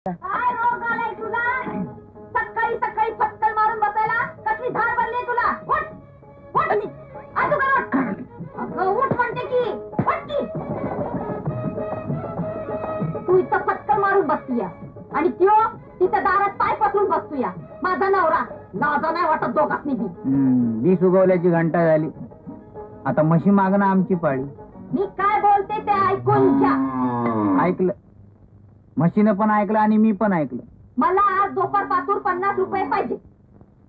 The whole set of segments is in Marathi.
काय रोग आलाय तुला? सकाळी सकाळी फटकल मारून बसायला कसली धार बनली तुला? उठ उठ अगोदर उठ. अगं उठ म्हणते की उठ की. तू इथं फटकल मारून बसतीया आणि त्यो तिथं दारात पाय पसरून बसतोया. माझा नवरा लाजा नाही वाटत दोघांनी बी. वीस उगवल्याची घंटा झाली, आता म्हशी मागणं आमची पाळी. मी काय बोलते ते ऐकून घ्या. ऐकलं, म्हशीनं पण ऐकलं आणि मी पण ऐकलं. मला आज दोपर पातूर 50 रुपये पाहिजे.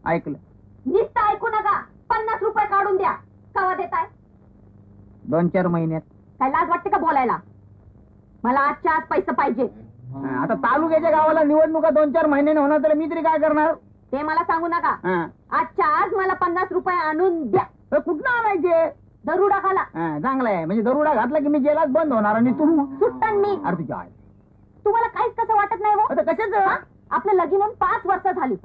ऐकलं. नुसतं ऐकू नका, 50 रुपये काढून द्या. कवा देताय? 2-4 महिन्यात. काय लाज वाटते का बोलायला? मला आजच्या आज पैसे पाहिजे. आता तालुक्याच्या गावाला निवडणुका 2-4 महिन्याने होणार, तर मी तरी काय करणार? ते मला सांगू नका. आजच्या आज मला 50 रुपये आणून द्या. कुठं आणायचे? दरुडा खाला. चांगला आहे, म्हणजे दरुडा घातला की मी जेलात बंद होणार आणि तू सुट्टन मी. अरे तुझ्या आहे. तुम्हाला काहीच कसं वाटत नाही? आता कशाच? आपलं लगीन होऊन 5 वर्ष झाली,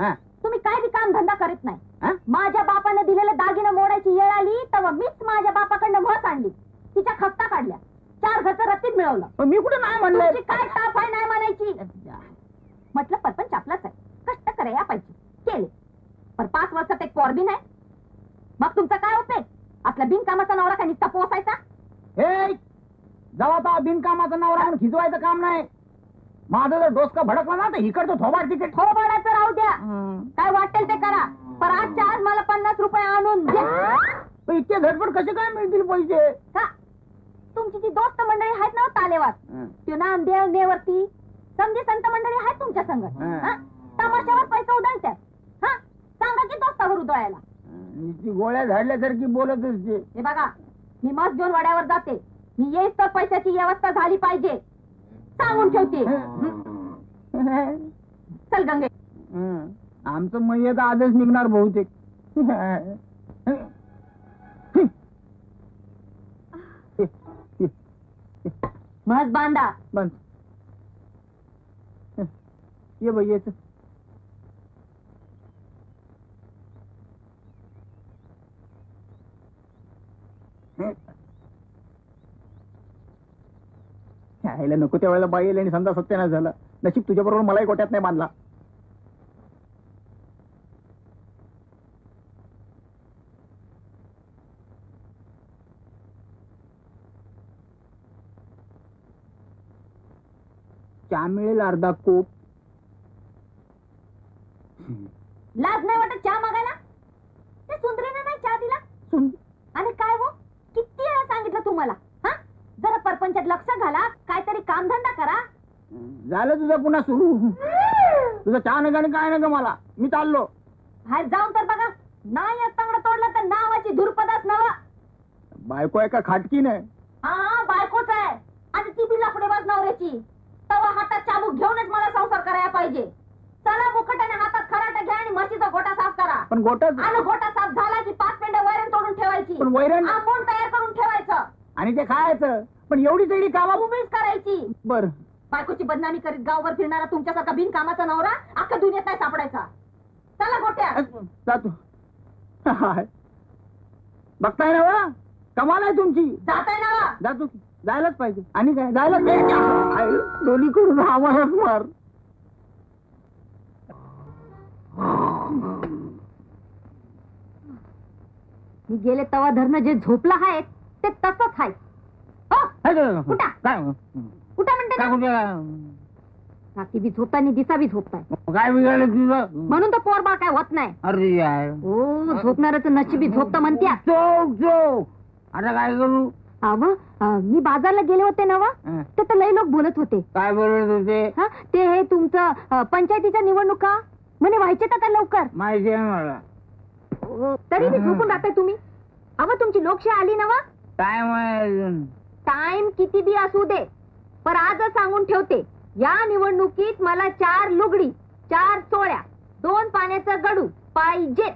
तुम्ही काय बी काम धंदा करीत नाही. माझ्या बापाने दिलेले दागिने मोडायची वेळ आली तेव्हा मीच माझ्या बापाकडनं म्हस आणली, तिच्या खपता काढल्या, 4 घरचं रत्तीत मिळवलं. मी कुठं नाही म्हणलं? काय ताप आहे नाही म्हणायची? म्हटलं परपंच आपलाच आहे, कष्ट कराया पाहिजे केले, पण 5 वर्षात एक पोर बी नाही. मग तुमचा काय उपयोग? आपला बिनकामाचा नवरा काय नुसता पोसायचा? हे जेव्हा बिनकामाचा नवरा म्हणून खिजवायचं काम नाही. माझं जर डोसका भडकला ना तर इकडचं थोबाड तिकीट. थोबाडाचं राहू द्या, काय वाटेल ते करा, पण आजच्या आज मला 50 रुपये आणून द्या. इतके झटपट कसे काय मिळतील पैसे? तुमची ती दोस्त मंडळी आहेत ना तालेवात, त्यो नामदेव नेवरती समजे संत मंडळी आहेत तुमच्या संग, तमाशावर पैसे उधळतात. सांगा की दोस्तावर उधळायला. गोळ्या झाडल्यासारखी बोलत असते. हे बघा, मी मस्त घेऊन वड्यावर जाते, मी येईस तर पैशाची व्यवस्था झाली पाहिजे सांगून ठेवते. चल गंगे. आमचं मयत आजच निघणार बहुतेक. मस्त बांधा. बंद. ये बाई येत. यायला नको त्या वेळेला बाई येईल आणि समजा सत्यानाश झाला. नशीब तुझ्या बरोबर मलाही गोट्यात नाही बांधला. चहा मिळेल अर्धा कोप. लाज नाही वाटत चहा मागायला? ते सुंदरीने नाही चहा दिला? आणि काय हो, किती वेळा सांगितलं तुम्हाला? जरा परपंचात लक्ष घाला, काहीतरी कामधंदा करा. झालं तुझं पुन्हा सुरू. तुझं चहा नका आणि काय नका मला. मी चाललो. बाहेर जाऊन तर बघा, नाही तंगड तोडलं तर नावाची धुरपदाच नवा. बायको आहे का खाटकी नाही? हा बायकोच आहे, आणि ती बी लफडेबाज नवऱ्याची. तवा हातात चाबूक घेऊनच मला संसार करायला पाहिजे. चला मुखटाने हातात खराटा घ्या आणि म्हशीचा गोटा साफ करा. पण गोटा आणि गोटा साफ झाला की 5 पेंड्या वैरण तोडून ठेवायची. पण वैरण आंबोण तयार करून ठेवायचं आणि ते खायचं. पण एवढी तेवढी कामा उभीच करायची. बर. बायकोची बदनामी करीत गावभर फिरणारा तुमच्यासारखा बिनकामाचा नवरा अख्खा दुनियेत नाही सापडायचा. चला गोट्या. जातो. बघताय ना वा, कमाल आहे तुमची. जाताय ना? जातो. जायलाच पाहिजे. आणि काय जायलाच पाहिजे. दोन्ही करून आम्हालाच मार. मी गेले तवा धरणं जे झोपलं आहे ते तसंच आहे. कुठं म्हणते रात्री बी झोपताय आणि दिसा बी झोपताय. काय बिघडलं तुझं? म्हणून तर पोर बाळ काय होत नाही. अरे यार, हो झोपणारच नशिबी झोपतं म्हणत्या. आता काय करू? मी बाजारला गेले होते ना वा, तर लई लोक बोलत होते. काय बोलत होते? ते हे तुमचं पंचायतीच्या निवडणुका म्हणे व्हायचे का लवकर? माहिती आहे मला. तरी बी झोपून राहताय तुम्ही. तुमची लोकशाही आली ना वा. टाइम किती बी असू दे, पण आजच सांगून ठेवते, या निवडणुकीत मला 4 लुगडी, 4 चोळ्या, 2 पाण्याचं गडू पाहिजे.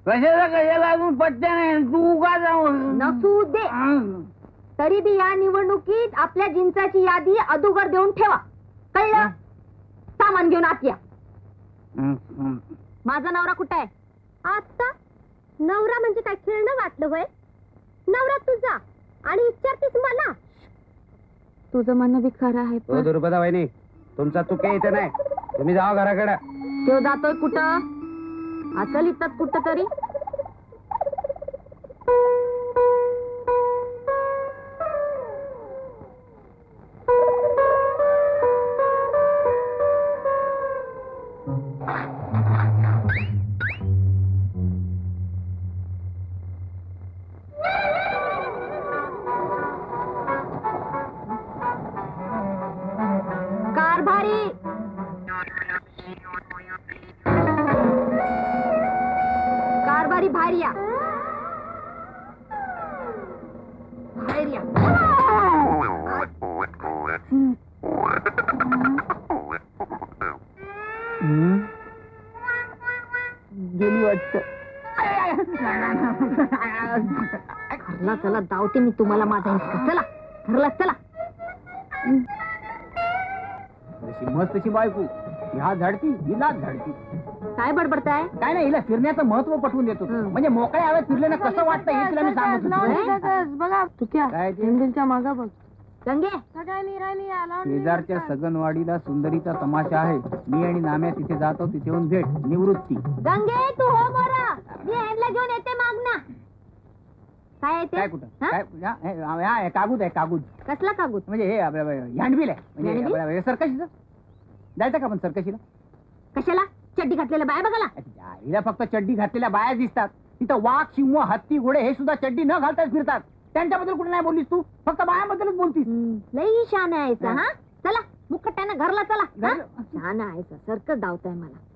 कशाला अजून पत्त्या नाही. तू का जाऊ नसू दे, तरी बी या निवडणुकीत आपल्या जिंचाची यादी अदुगर देऊन ठेवा. कळलं? सामान घेऊन आत या. माझा नवरा कुठे आहे? आता नवरा म्हणजे काय खेळणं वाटलं होय? नवरा तुझा आणि विचारतीस मला? तुझं म्हणणं बी खरं आहे. दुर्पदा वहिनी, तुमचा चुके इथे नाही, तुम्ही जावा घराकडे. तो जातोय कुठं? असेल इथं कुठं तरी. कारभारी कारभारी बाहेर या. बाहेर या. गेली वाटत. घरला चला, दावते मी तुम्हाला माझा हिसका. चला घरला चला. तशी मस्त तशी बायको, ह्या झाडती हिलाच झाडती. काय बडबडताय? काय नाही, हिला फिरण्याचं महत्व पटवून देतो. म्हणजे मोकळ्या हवेत फिरलेलं कसं वाटतं हे तिला मी सांगत होतो. बघा तू क्या काय ते? हँडलच्या मागा बघ. गंगे शेजारच्या सगनवाडीला सुंदरीचा तमाशा आहे. मी आणि नाम्या तिथे जातो, तिथे येऊन भेट. निवृत्ती. गंगे तू हो बरा, मी हँडला घेऊन येते मागना. काय येते? काय कुठं काय हे कागूद आहे, कागूद. कसला कागद? म्हणजे हे हँडबिल आहे. म्हणजे हँडबिल? आपलं सरकशीचं जायचं का आपण सरकशीला? कशाला? चड्डी घातलेल्या बाय बघाला. हिला फक्त चड्डी घातलेल्या बाया दिसतात. तिथं वाघ, सिंह, हत्ती, घोडे हे सुद्धा चड्डी न घालताच फिरतात. त्यांच्याबद्दल कुठे नाही बोललीस तू? फक्त बायाबद्दलच बोलतीस. लई शान आहे हा. चला मुखट्यानं घरला चला. घरला? शान आहे सर्कस धावताय मला.